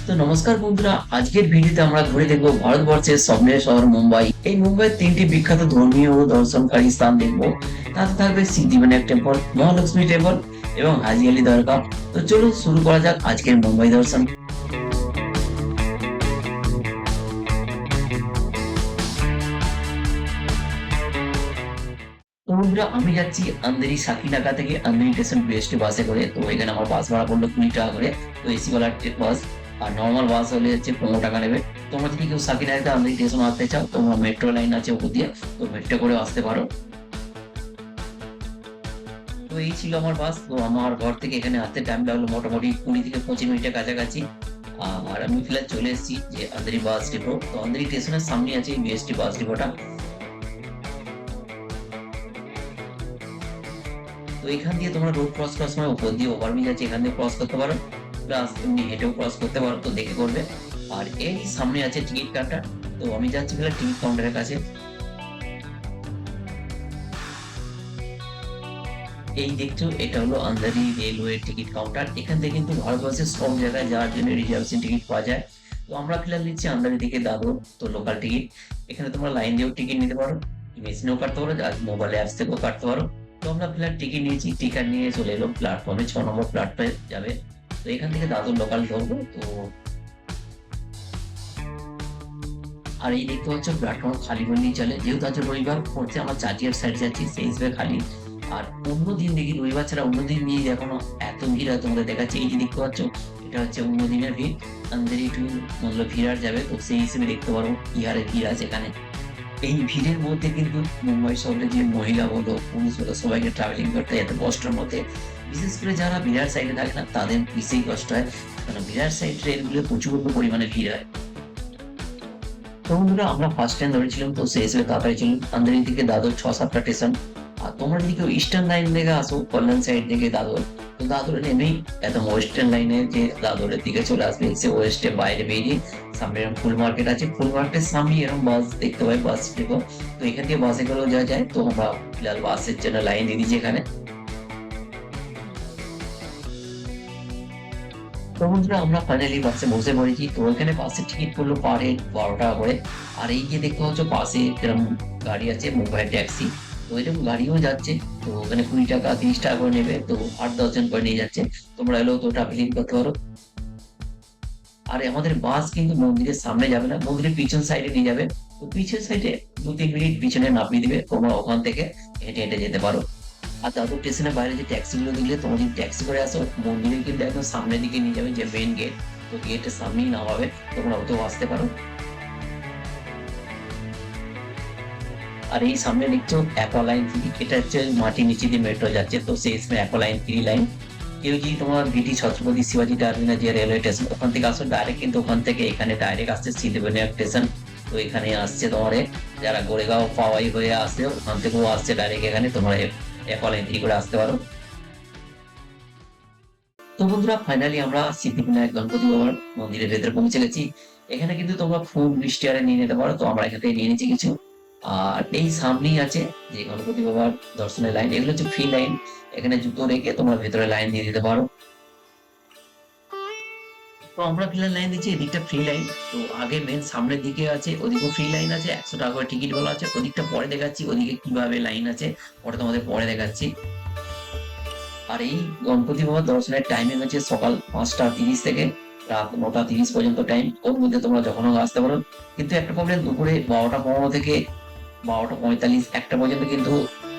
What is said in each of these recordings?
তো নমস্কার বন্ধুরা, আজকের ভিডিওতে আমরা ঘুরে দেখবো ভারতবর্ষের স্বপ্নের শহর মুম্বাই। এই মুম্বাইয়ের 3টি বিখ্যাত ধর্মীয় ও দর্শনকারী স্থান দেখবো। তাতে থাকবে সিদ্ধিবিনায়ক টেম্পল, মহালক্ষ্মী টেম্পল এবং হাজি আলি দরগা। তো চলুন শুরু করা যাক আজকের মুম্বাই দর্শন। তো বন্ধুরা, আমি যাচ্ছি আন্ধেরি সাকিনাকা থেকে আন্ধেরি স্টেশন বিএসটি বাসে করে। তো এখানে আমার বাস ভাড়া পড়লো 20 টাকা করে। তো এসি ওয়ালা বাস, আর নর্মাল বাস হলে হচ্ছে 15 টাকা নেবে। তোমরা যদি কেউ সাকিনাকা আন্ধেরি স্টেশন আসতে চাও, তোমরা মেট্রো লাইন আছে ওপর দিয়ে, তো মেট্রো করে আসতে পারো। তো এই ছিল আমার বাস। তো আমার ঘর থেকে এখানে আসতে টাইম লাগলো মোটামুটি 20 থেকে 25 মিনিটের কাছাকাছি। আর আমি ফিলহাল চলে এসেছি যে আন্ধেরি বাস ডিপো। তো আন্ধেরি স্টেশনের সামনে আছে বিএসটি বাস ডিপোটা। তো এখান দিয়ে তোমরা রোড ক্রস করার সময় উপর দিয়ে ওভারব্রিজ আছে, এখান দিয়ে ক্রস করতে পারো, প্লাস এমনি হেঁটেও ক্রস করতে পারো, তো দেখে করবে। আর এই সামনে আছে টিকিট কাউন্টার। তো আমি যাচ্ছি ফিলহাল টিকিট কাউন্টারের কাছে। এই দেখছো, এটা হলো আন্ধারি রেলওয়ে টিকিট কাউন্টার। এখান থেকে কিন্তু ভারতবর্ষের সব জায়গায় যাওয়ার জন্য রিজার্ভেশন টিকিট পাওয়া যায়। তো আমরা ফিলহাল নিচ্ছি আন্ধারি থেকে দাদর, তো লোকাল টিকিট। এখানে তোমরা লাইন দিয়েও টিকিট নিতে পারো, মেশিনেও কাটতে পারো, আর মোবাইল অ্যাপস থেকেও কাটতে পারো। তো আমরা ফিলহাল টিকিট নিয়েছি, টিকিট নিয়ে চলে এলো প্ল্যাটফর্মে, 6 নম্বর প্ল্যাটফর্মে যাবে। তো এখান থেকে দাদর লোকাল ধরবো। তো আর এই দেখতে পাচ্ছ প্ল্যাটফর্ম খালি বললেই চলে, যেহেতু আজ রবিবার পড়ছে, আমার চাটিয়ার সাইড যাচ্ছি, সেই হিসেবে খালি। আর অন্য দিন দেখি, রবিবার ছাড়া অন্য দিন নিয়ে এখনো এত ভিড় হয় তোমাদের দেখাচ্ছে। এই যে দেখতে পাচ্ছ, এটা হচ্ছে অন্য দিনের ভিড়। আন্ধেরি টু মতলব ভিড়ার যাবে, তো সেই হিসেবে দেখতে পারো কি হারে ভিড় আছে এখানে। এই ভিড়ের মধ্যে কিন্তু মুম্বাই শহরে যে মহিলা বলো পুরুষ বলো সবাইকে ট্রাভেলিং করতে এত কষ্টের মধ্যে, বিশেষ করে যারা বিরাট সাইডে থাকে না, তাদের বেশি কষ্ট হয়। কারণ বিরাট সাইড ট্রেনগুলো প্রচুর পরিমাণে ভিড় হয়। তো বন্ধুরা, আমরা ফার্স্ট টাইম ধরেছিলাম, তো সেই হিসেবে তাড়াতাড়ি ছিল। আন্ধেরি থেকে দাদর 6-7টা স্টেশন। আর তোমরা যদি কেউ ইস্টার্ন লাইন থেকে আসো, কল্যাণ সাইড থেকে দাদর, তো দাদরে নেমেই একদম ওয়েস্টার্ন লাইনে যে দাদরের দিকে চলে আসবে, এসে ওয়েস্টে বাইরে বেরিয়ে সামনে এরকম ফুল মার্কেট আছে, ফুল মার্কেটের সামনে এরকম বাস দেখতে পাই, বাস ডিপো। তো এখান থেকে বাসে করেও যাওয়া যায়। তো আমরা ফিলহাল বাসের জন্য লাইন দিয়ে দিচ্ছি এখানে। তো বন্ধুরা, আমরা ফাইনালি বাসে বসে পড়েছি। তো এখানে বাসের টিকিট পড়লো পার হেড 12 টাকা করে। আর এই যে দেখতে পাচ্ছ পাশে এরকম গাড়ি আছে, মোবাইল ট্যাক্সি। তো এরকম গাড়িও যাচ্ছে। তো ওখানে 20 টাকা 30 টাকা করে নেবে, তো 8-10 জন করে নিয়ে যাচ্ছে। তোমরা এলেও তো ট্রাভেলিং করতে পারো। আর আমাদের বাস কিন্তু মন্দিরের সামনে যাবে না, মন্দিরের পিছন সাইডে নিয়ে যাবে। তো পিছন সাইডে 2-3 মিনিট পিছনে নামিয়ে দিবে, তোমরা ওখান থেকে হেঁটে হেঁটে যেতে পারো। আর দাদর স্টেশনের বাইরে যে ট্যাক্সি গুলো দেখলে, তোমরা যদি ট্যাক্সি করে আসো, মন্দিরের কিন্তু একদম সামনের দিকে নিয়ে যাবে, যে মেইন গেট। তো গেটের সামনেই নামাবে, তোমরা ওতেও আসতে পারো। আর এই সামনে দেখছো অ্যাকোয়া লাইন 3, এটা হচ্ছে মাটির নিচে দিয়ে মেট্রো যাচ্ছে। তো সেই সময় অ্যাকোয়া লাইন 3 লাইন। কেউ যদি তোমার বিটি ছত্রপতি শিবাজি টার্মিনাস যে রেলওয়ে স্টেশন, ওখান থেকে আসো ডাইরেক্ট, কিন্তু ওখান থেকে এখানে ডাইরেক্ট আসছে সিদ্ধিবিনায়ক স্টেশন। তো এখানে আসছে তোমার যারা গোরেগাঁও পাওয়াই হয়ে আসছে, ওখান থেকেও আসছে ডাইরেক্ট এখানে, তোমরা অ্যাকোয়া লাইন 3 করে আসতে পারো। তো বন্ধুরা, ফাইনালি আমরা সিদ্ধিবিনায়ক গণপতি বাবার মন্দিরের ভেতরে পৌঁছে গেছি। এখানে কিন্তু তোমরা ফুল মিষ্টি আরে নিয়ে নিতে পারো, তো আমরা এখান থেকে নিয়ে নিচ্ছি কিছু। আর এই সামনেই আছে যে গণপতি বাবার দর্শনের লাইন, এগুলো হচ্ছে ফ্রি লাইন। এখানে জুতো রেখে তোমরা ভেতরে লাইন দিয়ে দিতে পারো। তো আমরা ফিলহাল লাইন দিচ্ছি, এদিকটা ফ্রি লাইন। তো আগে মেন সামনের দিকে আছে, ওদিকে ফ্রি লাইন আছে, 100 টাকা করে টিকিট বলা আছে। ওদিকটা পরে দেখাচ্ছি, ওদিকে কিভাবে লাইন আছে ওটা তোমাদের পরে দেখাচ্ছি। আর এই গণপতি বাবার দর্শনের টাইমিং হচ্ছে সকাল 5টা 30 থেকে রাত 9টা 30 পর্যন্ত টাইম। ওর মধ্যে তোমরা যখন আসতে পারো। কিন্তু একটা প্রবলেম, দুপুরে 12টা 15 থেকে 12টা 45 একটা পর্যন্ত কিন্তু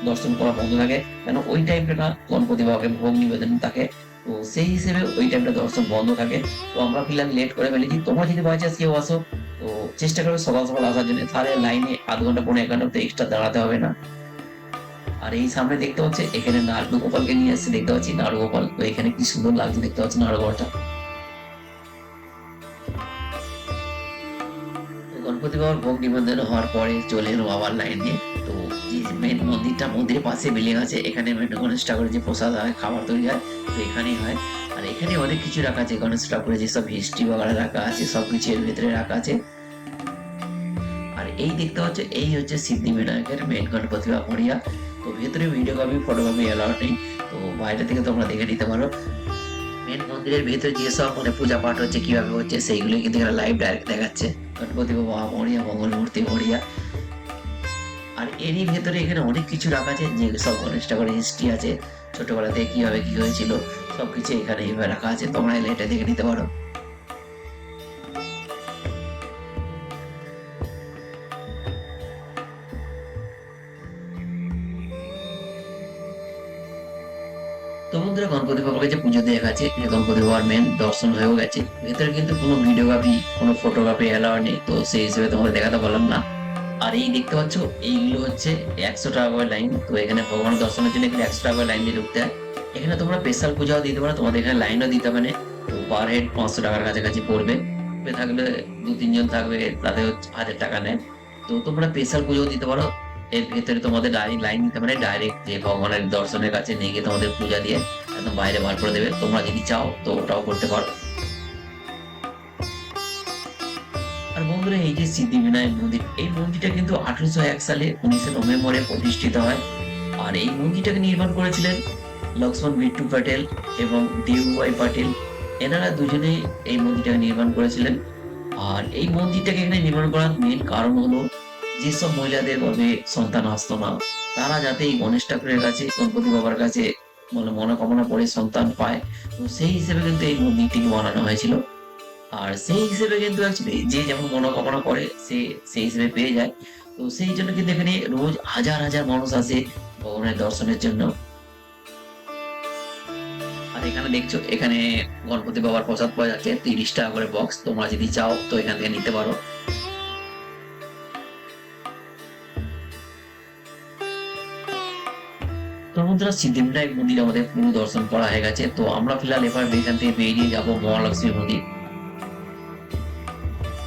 দর্শন করা বন্ধ থাকে, কেন ওই টাইমটা না গণপতি বাবাকে ভোগ নিবেদন থাকে। তো সেই হিসেবে ওই টাইমটা দর্শন বন্ধ থাকে। তো আমরা ফিলহাল লেট করে ফেলেছি। তোমরা যদি বাই চান্স কেউ আসো, তো চেষ্টা করবে সকাল সকাল আসার জন্য, তাহলে লাইনে আধ ঘন্টা 1.5 ঘন্টা তো এক্সট্রা দাঁড়াতে হবে না। আর এই সামনে দেখতে পাচ্ছি এখানে নাড়ু গোপালকে নিয়ে আসছে, দেখতে পাচ্ছি নাড়ু গোপাল। তো এখানে কি সুন্দর লাগছে দেখতে পাচ্ছি নাড়ু গোপালটা। তো গণপতি বাবার ভোগ নিবেদন হওয়ার পরে চলে এলো আবার লাইন দিয়ে। তো যে মেন মন্দিরটা, মন্দিরের পাশে বিল্ডিং আছে, এখানে গণেশ ঠাকুরের যে প্রসাদ হয়, খাবার তৈরি হয়, তো এখানেই হয়। আর এখানে অনেক কিছু রাখা আছে, গণেশ ঠাকুরের যেসব হিস্ট্রি বাগানে রাখা আছে সবকিছু এর ভিতরে রাখা আছে। আর এই দেখতে পাচ্ছ, এই হচ্ছে সিদ্ধিবিনায়কের মেন গণপতি বাবা মরিয়া। তো ভেতরে ভিডিওগ্রাফি ফটোগ্রাফি এলাউড নেই, তো বাইরে থেকে তোমরা দেখে নিতে পারো। মেন মন্দিরের ভেতরে যেসব মানে পূজা পাঠ হচ্ছে কিভাবে হচ্ছে সেইগুলো কিন্তু এখানে লাইভ ডাইরেক্ট দেখাচ্ছে। গণপতি বাবা মরিয়া, মঙ্গল মূর্তি মরিয়া। আর এরই ভেতরে এখানে অনেক কিছু রাখা আছে, যে সব গণেশ ঠাকুরের হিস্ট্রি আছে, ছোটবেলাতে কিভাবে কি হয়েছিল সবকিছু এখানে এইভাবে রাখা আছে, তোমরা এলে এটা দেখে নিতে পারো। তো বন্ধুরা, গণপতি বাবার কাছে পুজো দিয়ে গেছে, যে গণপতি বাবার মেন দর্শন হয়েও গেছে। ভেতরে কিন্তু কোনো ভিডিওগ্রাফি, কোনো ফটোগ্রাফি এলাও নেই, তো সেই হিসেবে তোমাদের দেখাতে পারলাম না। আর এই দেখতে পাচ্ছ, এইগুলো হচ্ছে 100 টাকা করে লাইন। তো এখানে ভগবানের দর্শনের জন্য এখানে 100 টাকা করে লাইন দিয়ে ঢুকতে হয়। এখানে তোমরা স্পেশাল পূজাও দিতে পারো, তোমাদের এখানে লাইনও দিতে হবে না। তো পার হেড 500 টাকার কাছাকাছি পড়বে। থাকলে 2-3 জন থাকবে, তাদের 1000 টাকা নেয়। তো তোমরা স্পেশাল পুজোও দিতে পারো। এর ভেতরে তোমাদের ডাইরেক্ট লাইন দিতে পারে, ডাইরেক্ট যে ভগবানের দর্শনের কাছে নিয়ে গিয়ে তোমাদের পূজা দিয়ে একদম বাইরে বার করে দেবে। তোমরা যদি চাও তো ওটাও করতে পারো। আর বন্ধুরা, এই যে সিদ্ধিবিনায়ক মন্দির, এই মন্দিরটা কিন্তু 1801 সালে 19শে নভেম্বরে প্রতিষ্ঠিত হয়। আর এই মন্দিরটাকে নির্মাণ করেছিলেন লক্ষ্মণ বিট্টু প্যাটেল এবং দেবুভাই পাটিল। এনারা দুজনেই এই মন্দিরটাকে নির্মাণ করেছিলেন। আর এই মন্দিরটাকে এখানে নির্মাণ করার মেন কারণ হলো, যেসব মহিলাদের গর্ভে সন্তান আসতো না, তারা যাতে এই গণেশ ঠাকুরের কাছে, গণপতি বাবার কাছে মানে মনোকামনা করে সন্তান পায়। তো সেই হিসেবে কিন্তু এই মন্দিরটিকে বানানো হয়েছিল। আর সেই হিসেবে কিন্তু অ্যাকচুয়ালি যে যেমন মনোকামনা করে সে সেই হিসেবে পেয়ে যায়। তো সেই জন্য কিন্তু এখানে রোজ হাজার হাজার মানুষ আসে ভগবানের দর্শনের জন্য। আর এখানে দেখছো, এখানে গণপতি বাবার প্রসাদ পাওয়া যাচ্ছে 30 টাকা করে বক্স। তোমরা যদি চাও তো এখান থেকে নিতে পারো। তো বন্ধুরা, সিদ্ধিবিনায়ক মন্দির আমাদের পুরো দর্শন করা হয়ে গেছে। তো আমরা ফিলহাল এবার এখান থেকে বেরিয়ে যাবো মহালক্ষ্মী মন্দির।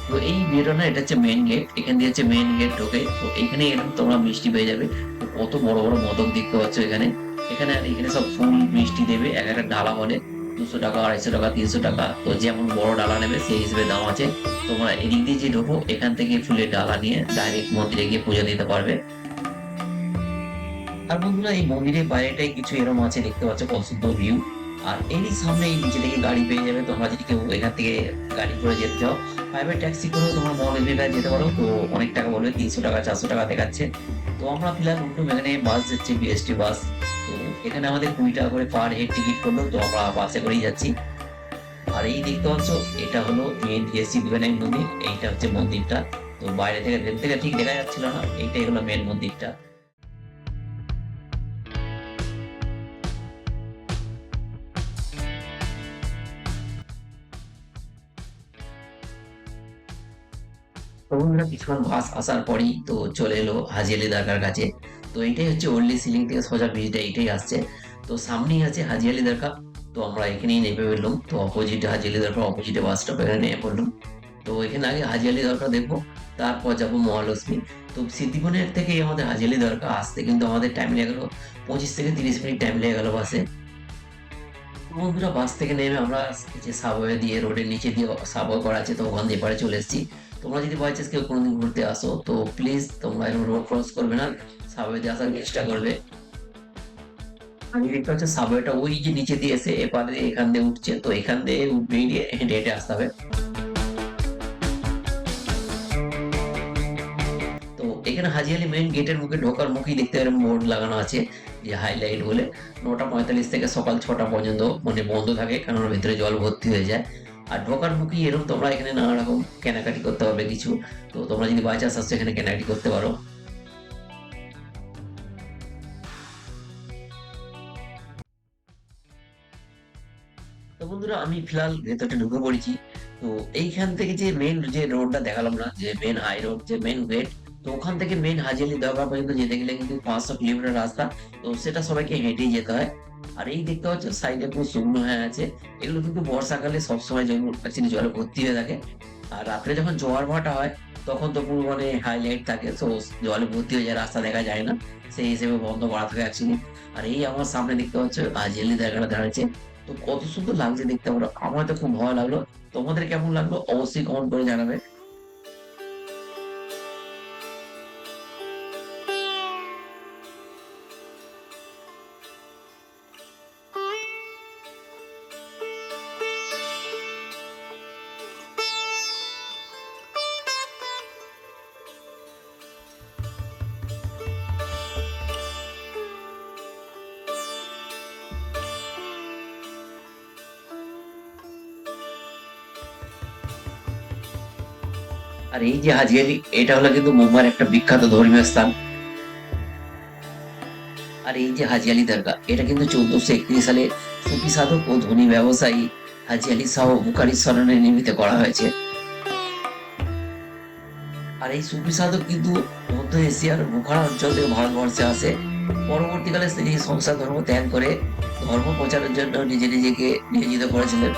তো এই বেরোনা, এটা হচ্ছে মেন গেট, এখান দিয়ে হচ্ছে মেন গেট ঢোকে। তো এখানে এরকম তোমরা মিষ্টি পেয়ে যাবে। তো কত বড় বড় মোদক দেখতে পাচ্ছ এখানে। এখানে আর এখানে সব ফুল মিষ্টি দেবে, এক একটা ডালা বলে 200 টাকা, 250 টাকা, 300 টাকা। তো যেমন বড় ডালা নেবে সেই হিসেবে দাম আছে। তোমরা এদিক দিয়ে যে ঢোকো, এখান থেকে ফুলের ডালা নিয়ে ডাইরেক্ট মন্দিরে গিয়ে পুজো দিতে পারবে। আর বন্ধুরা, এই মন্দিরের বাইরেটাই কিছু এরকম আছে, দেখতে পাচ্ছ কত সুন্দর ভিউ। আর এরই সামনে এই নিচে থেকে গাড়ি পেয়ে যাবে, তোমরা যদি কেউ এখান থেকে গাড়ি করে যেতে চাও, প্রাইভেট ট্যাক্সি করেও তোমরা মহালক্ষ্মীর কাছে যেতে পারো। তো অনেক টাকা বলবে, 300 টাকা, 400 টাকা দেখাচ্ছে। তো আমরা ফিলহাল উঠলাম, এখানে বাস যাচ্ছে, বিএসটি বাস। তো এখানে আমাদের 20 টাকা করে পার হেড টিকিট করলো, তো আমরা বাসে করেই যাচ্ছি। আর এই দেখতে পাচ্ছ, এটা হলো মেন সিদ্ধিবিনায়ক মন্দির, এইটা হচ্ছে মন্দিরটা। তো বাইরে থেকে রেল থেকে ঠিক দেখা যাচ্ছিল না, এইটাই হলো মেন মন্দিরটা। তো বন্ধুরা, কিছুক্ষণ বাস আসার পরেই তো চলে এলো হাজি আলি দরগার কাছে। তো এইটাই হচ্ছে ওল্ডলি সিলিং থেকে সোজা ব্রিজটা এইটাই আসছে। তো সামনেই আছে হাজি আলি দরগা। তো আমরা এখানেই নেমে পড়লাম। তো অপোজিটে হাজি আলি দরগার অপোজিটে বাস স্টপ, এখানে নেমে পড়লাম। তো এখানে আগে হাজি আলি দরগা দেখবো, তারপর যাবো মহালক্ষ্মী। তো সিদ্ধিবিনায়ক থেকে আমাদের হাজি আলি দরগা আসতে কিন্তু আমাদের টাইম লেগে গেলো 25 থেকে 30 মিনিট টাইম লেগে গেল বাসে। তো বন্ধুরা, বাস থেকে নেমে আমরা যে সাবওয়ে দিয়ে, রোডের নিচে দিয়ে সাবওয়ে করা আছে, তো ওখান দিয়ে এপারে চলে এসেছি। তোমরা যদি বাই চান্স কেউ কোনোদিন ঘুরতে আসো, তো প্লিজ তোমরা এরকম রোড ক্রস করবে না, সাবওয়ে দিয়ে আসার চেষ্টা করবে। আমি দেখতে পাচ্ছি সাবওয়েটা ওই যে নিচে দিয়ে এসে এপারে এখান দিয়ে উঠছে, তো এখান দিয়ে বেরিয়ে হেঁটে হেঁটে আসতে হবে। তো এখানে হাজি আলি মেইন গেটের মুখে ঢোকার মুখেই দেখতে এরকম বোর্ড লাগানো আছে, যে হাইলাইট বলে। 9টা 45 থেকে সকাল 6টা পর্যন্ত মানে বন্ধ থাকে, কারণ ওর ভিতরে জল ভর্তি হয়ে যায়। আর ঢোকার মুখেই এরকম তোমরা এখানে নানা রকম কেনাকাটি করতে পারবে কিছু। তো তোমরা যদি বাই চান্স আসছো, এখানে কেনাকাটি করতে পারো। তো বন্ধুরা, আমি ফিলহাল ভেতরটা ঢুকে পড়েছি। তো এইখান থেকে যে মেন যে রোডটা দেখালাম না, যে মেন হাই রোড, যে মেন গেট, তো ওখান থেকে মেন হাজি আলি দরগা পর্যন্ত যেতে গেলে কিন্তু 500 কিলোমিটার রাস্তা। তো সেটা সবাইকে হেঁটেই যেতে হয়। আর এই দেখতে পাচ্ছ সাইডে পুরো শুকনো হয়ে আছে। এগুলো কিন্তু বর্ষাকালে সবসময় অ্যাকচুয়ালি জলে ভর্তি হয়ে থাকে। আর রাত্রে যখন জোয়ার ভাটা হয়, তখন তো পুরো মানে হাইলাইট থাকে, তো জলে ভর্তি হয়ে যায়, রাস্তা দেখা যায় না। সেই হিসেবে বন্ধ করা থাকে অ্যাকচুয়ালি। আর এই আমার সামনে দেখতে পাচ্ছ হাজি আলি দরগাটা দাঁড়াচ্ছে। তো কত সুন্দর লাগছে দেখতে পারো, আমার তো খুব ভালো লাগলো। তোমাদের কেমন লাগলো অবশ্যই কমেন্ট করে জানাবে। আর এই যে হাজিয়ালি, এটা হলো কিন্তু মুম্বাইয়ের একটা বিখ্যাত ধর্মীয় স্থান। আর এই যে হাজি আলি দরগা, এটা কিন্তু 1431 সালে সুফি সাধক ও ধনী ব্যবসায়ী হাজি আলি শাহ বুখারীর স্মরণে নির্মিত করা হয়েছে। আর এই সুফি সাধক কিন্তু মধ্য এশিয়ার বুখারা অঞ্চল থেকে ভারতবর্ষে আসে। পরবর্তীকালে তিনি সংসার ধর্ম ত্যাগ করে ধর্ম প্রচারের জন্য নিজেকে নিয়োজিত করেছিলেন।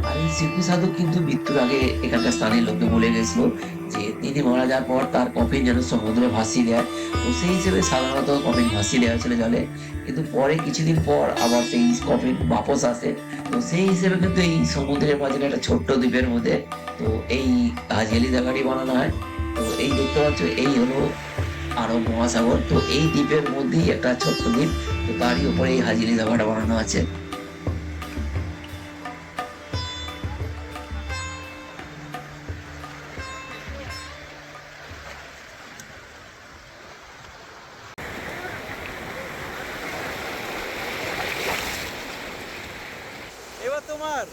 আর এই সিপি সাধক কিন্তু মৃত্যুর আগে এখানকার স্থানীয় লোককে বলে গেছিল যে তিনি মারা যাওয়ার পর তার কফিন যেন সমুদ্রে ভাসিয়ে দেয়। তো সেই হিসেবে সাধারণত কফিন ভাসিয়ে দেওয়া হয়েছিল জলে, কিন্তু পরে কিছুদিন পর আবার সেই কফিন বাপস আসে। তো সেই হিসেবে কিন্তু এই সমুদ্রের মাঝে একটা ছোট্ট দ্বীপের মধ্যে তো এই হাজিয়ালি জায়গাটি বানানো হয়। তো এই দেখতে পাচ্ছ, এই হলো আরব মহাসাগর। তো এই দ্বীপের মধ্যেই একটা ছোট্ট দ্বীপ, তো তারই উপরে এই হাজিয়ালি জায়গাটা বানানো আছে। এবার তোমার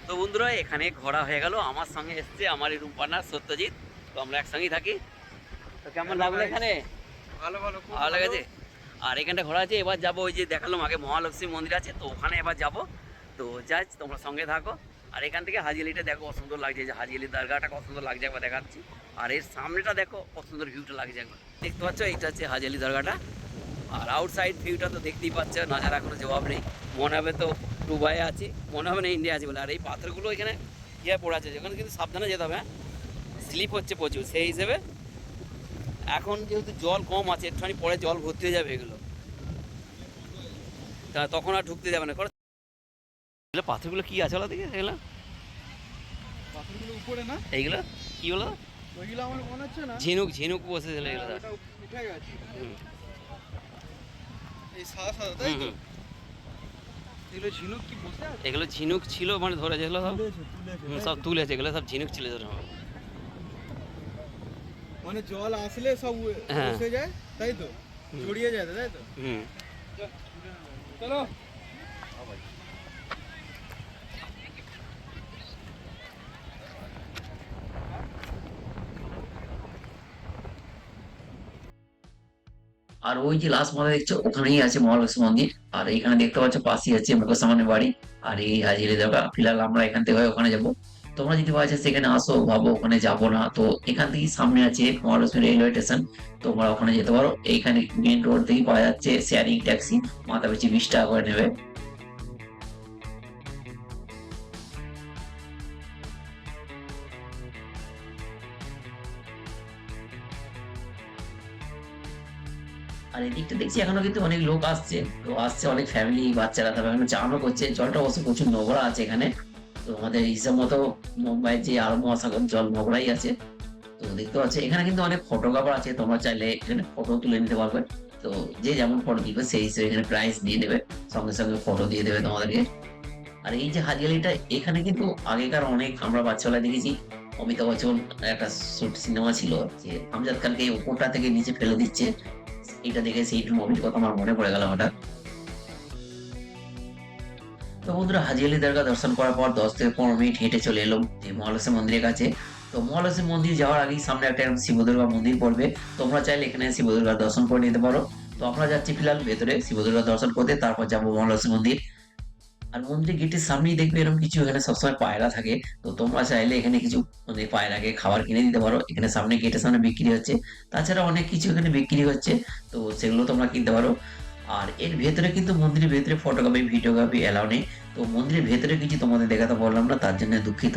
তো বন্ধুরা, এখানে ঘোরা হয়ে গেল। আমার সঙ্গে এসছে আমার এই রুম পার্টনার সত্যজিৎ। তো আমরা একসঙ্গেই থাকি। তো কেমন লাগলো এখানে? ভালো ভালো খুব ভালো লেগেছে। আর এখানটা ঘোরা আছে। এবার যাবো ওই যে দেখালাম আগে মহালক্ষ্মী মন্দির আছে, তো ওখানে এবার যাব। তো যাই, তোমরা সঙ্গে থাকো। আর এখান থেকে হাজি আলিটা দেখো কত সুন্দর লাগছে, যে হাজি আলি দরগাটা কত সুন্দর লাগছে একবার দেখাচ্ছি। আর এর সামনেটা দেখো কত সুন্দর ভিউটা লাগছে একবার। দেখতে পাচ্ছ, এইটা হচ্ছে হাজি আলি দরগাটা। আর আউটসাইড ভিউটা তো দেখতেই পাচ্ছ, নাজারা কোনো জবাব নেই। মনে হবে তো দুবাই আছে, মনে হবে না ইন্ডিয়া আছে বলে। আর এই পাথরগুলো এখানে ইয়ে পড়ে আছে, যেখানে কিন্তু সাবধানে যেতে হবে, হ্যাঁ। স্লিপ হচ্ছে প্রচুর, সেই হিসেবে এখন যেহেতু জল কম আছে, একটুখানি পরে জল ভর্তি হয়ে যাবে এগুলো, তা তখন আর ঢুকতে যাবে না। এগুলো পাথরগুলো কি আছে বলো দেখি, এগুলো পাথরগুলো উপরে না, এইগুলো কি বলো? ওইগুলো আমার মনে হচ্ছে না। ঝিনুক ঝিনুক বসেছিল এগুলো। ওটা উঠে গেছে হুম এই সাদা সাদা, তাই হুম তো? হুম। এগুলো ঝিনুক কি বসে আছে? এগুলো ঝিনুক ছিল, মানে ধরে যেগুলো সব তুলেছে, সব তুলেছে, এগুলো সব ঝিনুক ছিল ধরে। মানে জল আসলে সব হ্যাঁ। বসে যায়, তাই তো? জড়িয়ে যায়, তাই তো? হুম। চলো। আর ওই যে লাস্ট মাথা দেখছো, ওখানেই আছে মহালক্ষ্মী মন্দির। আর এইখানে দেখতে পাচ্ছ পাশেই আছে মুকেশ আম্বানির বাড়ি। আর এই হাজিরি দরগা। ফিলহাল আমরা এখান থেকে হয় ওখানে যাব। তোমরা যদি বাই চান্স সেখানে আসো, ভাবো ওখানে যাবো না, তো এখান থেকেই সামনে আছে মহালক্ষ্মী রেলওয়ে স্টেশন। তোমরা ওখানে যেতে পারো। এইখানে মেন রোড থেকেই পাওয়া যাচ্ছে শেয়ারিং ট্যাক্সি, মাথা পিছু 20 টাকা করে নেবে। আর এদিকটা দেখছি এখনো কিন্তু অনেক লোক আসছে, তো আসছে অনেক ফ্যামিলি, বাচ্চারা, তারপর এখানে চানও করছে। জলটা অবশ্য প্রচুর নোংরা আছে এখানে। তো আমাদের হিসাব মতো মুম্বাইয়ের যে আরব মহাসাগর, জল নোংরাই আছে। তো দেখতে পাচ্ছি এখানে কিন্তু অনেক ফটোগ্রাফার আছে, তোমরা চাইলে এখানে ফটো তুলে নিতে পারবে। তো যে যেমন ফটো দিবে সেই হিসেবে এখানে প্রাইস দিয়ে দেবে, সঙ্গে সঙ্গে ফটো দিয়ে দেবে তোমাদেরকে। আর এই যে হাজিয়ালিটা, এখানে কিন্তু আগেকার অনেক আমরা বাচ্চাবেলায় দেখেছি অমিতাভ বচ্চন একটা শুট সিনেমা ছিল যে আমজাদ খানকে এই উপরটা থেকে নিচে ফেলে দিচ্ছে। এটা দেখে সেই মুভির কথা আমার মনে পড়ে গেল হঠাৎ। তো বন্ধুরা, হাজি আলি দরগা দর্শন করার পর 10 থেকে 15 মিনিট হেঁটে চলে এলাম যে মহালক্ষ্মী মন্দিরের কাছে। তো মহালক্ষ্মী মন্দির যাওয়ার আগেই সামনে একটা এরকম শিব দুর্গা মন্দির পড়বে। তোমরা চাইলে এখানে শিব দুর্গা দর্শন করে নিতে পারো। তো আমরা যাচ্ছি ফিলহাল ভেতরে শিব দুর্গা দর্শন করতে, তারপর যাবো মহালক্ষ্মী মন্দির। আর মন্দিরের গেটের সামনেই দেখবে এরকম কিছু এখানে সবসময় পায়রা থাকে। তো তোমরা চাইলে এখানে কিছু মানে পায়রাকে খাবার কিনে দিতে পারো, এখানে সামনে গেটের সামনে বিক্রি হচ্ছে। তাছাড়া অনেক কিছু এখানে বিক্রি হচ্ছে, তো সেগুলো তোমরা কিনতে পারো। আর এর ভেতরে কিন্তু মন্দিরের ভেতরে ফটোগ্রাফি ভিডিওগ্রাফি এলাও নেই। তো মন্দিরের ভেতরে কিছু তোমাদের দেখাতে বললাম না, তার জন্য দুঃখিত।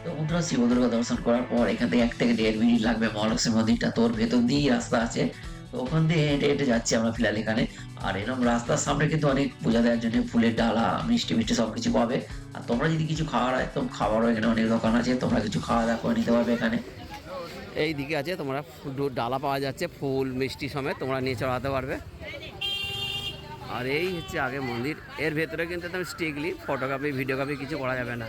তো বন্ধুরা, শিব দুর্গা দর্শন করার পর এখান থেকে 1 থেকে 1.5 মিনিট লাগবে মহালক্ষ্মী মন্দিরটা, তোর ভেতর দিয়েই রাস্তা আছে। তো ওখান দিয়ে হেঁটে হেঁটে যাচ্ছি আমরা ফিলহাল এখানে। আর এরকম রাস্তার সামনে কিন্তু অনেক পূজা দেওয়ার জন্য ফুলের ডালা, মিষ্টি মিষ্টি সবকিছু পাবে। আর তোমরা যদি কিছু খাওয়ার হয়, তো খাবারও এখানে অনেক দোকান আছে, তোমরা কিছু খাওয়া দাওয়া করে নিতে পারবে এখানে। এই দিকে আছে, তোমরা ডালা পাওয়া যাচ্ছে ফুল মিষ্টি সমেত, তোমরা নিয়ে চড়াতে পারবে। আর এই হচ্ছে আগে মন্দির। এর ভেতরে কিন্তু তুমি স্ট্রিক্টলি ফটোগ্রাফি ভিডিওগ্রাফি কিছু করা যাবে না।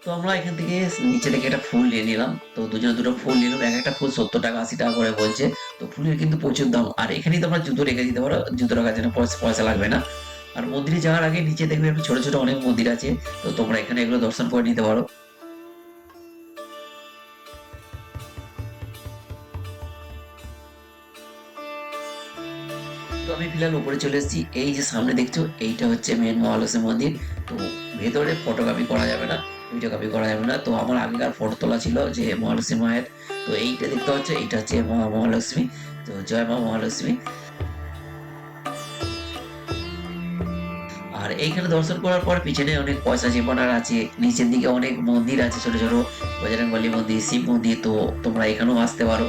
তো আমরা এখান থেকে নিচে থেকে একটা ফুল নিয়ে নিলাম। তো দুজনে দুটো ফুল নিলাম। এক একটা ফুল 70 টাকা 80 টাকা করে বলছে। তো ফুলের কিন্তু প্রচুর দাম। আর এখানেই তোমরা জুতো রেখে দিতে পারো। জুতো রাখার জন্য পয়সা লাগবে না। আর মন্দিরে যাওয়ার আগে নিচে দেখবে একটু ছোট ছোট অনেক মন্দির আছে। তো তোমরা এখানে এগুলো দর্শন করে নিতে পারো। তো আমি ফিলহাল উপরে চলে এসেছি। এই যে সামনে দেখছো এইটা হচ্ছে মেন মহালক্ষ্মী মন্দির। তো ভেতরে ফটোগ্রাফি করা যাবে না, ভিডিওগ্রাফি করা যাবে না। তো আমার আগেকার ফটো তোলা ছিল যে মহালক্ষ্মী মায়ের। তো এইটা দেখতে পাচ্ছ, এইটা হচ্ছে মহালক্ষ্মী। তো জয় মা মহালক্ষ্মী। আর এইখানে দর্শন করার পর পিছনে অনেক পয়সা চেপানোর আছে, নিচের দিকে অনেক মন্দির আছে ছোট ছোট, বজরংবলী মন্দির, শিব মন্দির। তো তোমরা এখানেও আসতে পারো।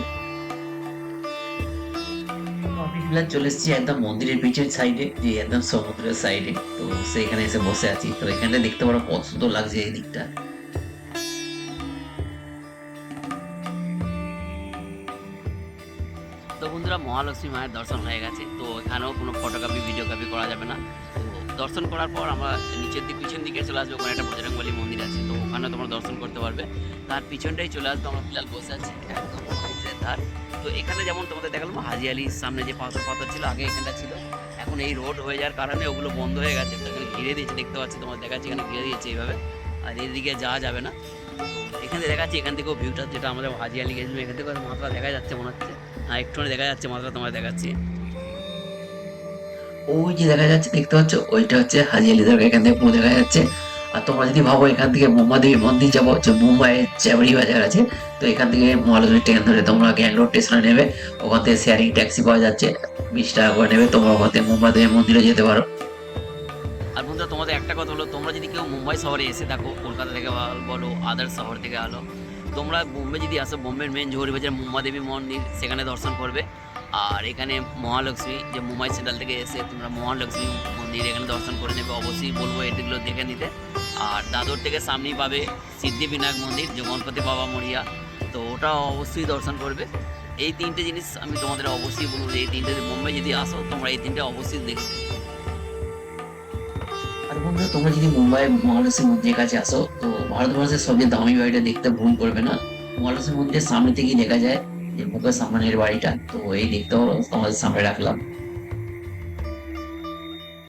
আমি ফিলহাল চলে এসেছি একদম মন্দিরের পিছন সাইডে, যে একদম সমুদ্রের সাইডে। তো সেইখানে এসে বসে আছি। তো এখানে দেখতে পারো কত সুন্দর লাগছে এই দিকটা। তো বন্ধুরা, মহালক্ষ্মী মায়ের দর্শন হয়ে গেছে। তো এখানেও কোনো ফটোগ্রাফি ভিডিওগ্রাফি করা যাবে না। তো দর্শন করার পর আমরা নিচের দিক পিছন দিকে চলে আসবো। ওখানে একটা বজরংবলী মন্দির আছে, তো ওখানেও তোমরা দর্শন করতে পারবে। তার পিছনটাই চলে আসবো। আমরা ফিলহাল বসে আছি একদম সমুদ্রের ধার। তো এখানে যেমন তোমাদের দেখালাম হাজি আলির সামনে যে পাথর ছিল, আগে এখানটা ছিল। এখন এই রোড হয়ে যাওয়ার কারণে ওগুলো বন্ধ হয়ে গেছে। তো এখানে ঘিরে দিয়েছে, দেখতে পাচ্ছি, তোমাদের দেখাচ্ছি, এখানে ঘিরে দিয়েছে এইভাবে। আর এদিকে যাওয়া যাবে না। এখানে দেখাচ্ছি, এখান থেকেও ভিউটা, যেটা আমাদের হাজি আলি গেছিলাম, এখান থেকে মাত্রা দেখা যাচ্ছে মনে হচ্ছে। হ্যাঁ, একটুখানি দেখা যাচ্ছে মাত্রা, তোমায় দেখাচ্ছি। ওই যে দেখা যাচ্ছে, দেখতে পাচ্ছ, ওইটা হচ্ছে হাজি আলি দরগা। এখান থেকে পুরো দেখা যাচ্ছে। আর তোমরা যদি ভাবো এখান থেকে মুম্বাদেবী মন্দির যাবো, যে মুম্বাইয়ের চাবড়ি বাজার আছে, তো এখান থেকে মহালক্ষ্মী ট্রেন ধরে তোমরা গ্যাং রোড স্টেশনে নেবে। ওখান থেকে শেয়ারিং ট্যাক্সি পাওয়া যাচ্ছে, 20 টাকা করে নেবে। তোমরা ওখান থেকে মুম্বাদেবী মন্দিরে যেতে পারো। আর বন্ধুরা, তোমাদের একটা কথা হলো, তোমরা যদি কেউ মুম্বাই শহরে এসে থাকো, কলকাতা থেকে বলো, আদার শহর থেকে আলো, তোমরা বোম্বে যদি আসো, বোম্বের মেন জহুরি বাজার মুম্বাদেবী মন্দির, সেখানে দর্শন করবে। আর এখানে মহালক্ষ্মী, যে মুম্বাই সেন্ট্রাল থেকে এসে তোমরা মহালক্ষ্মী মন্দির এখানে দর্শন করে নেবে। অবশ্যই বলবো এগুলো দেখে নিতে। আর দাদর থেকে সামনেই পাবে সিদ্ধিবিনায়ক মন্দির, যে গণপতি বাবা মরিয়া। তো ওটা অবশ্যই দর্শন করবে। এই তিনটে জিনিস আমি তোমাদের অবশ্যই বলবো, যে এই তিনটে বোম্বে যদি আসো, তোমরা এই তিনটে অবশ্যই দেখবে। আর বন্ধুরা, তোমরা যদি মুম্বাই মহালক্ষ্মী মন্দিরের কাছে আসো, তো ভারতবর্ষের সবচেয়ে দামি বাড়িটা দেখতে ভুল করবে না। মহালক্ষ্মী মন্দিরের সামনে থেকেই দেখা যায় যে মুকেশ আম্বানির বাড়িটা। তো এই দেখতে হলো তোমাদের সামনে রাখলাম।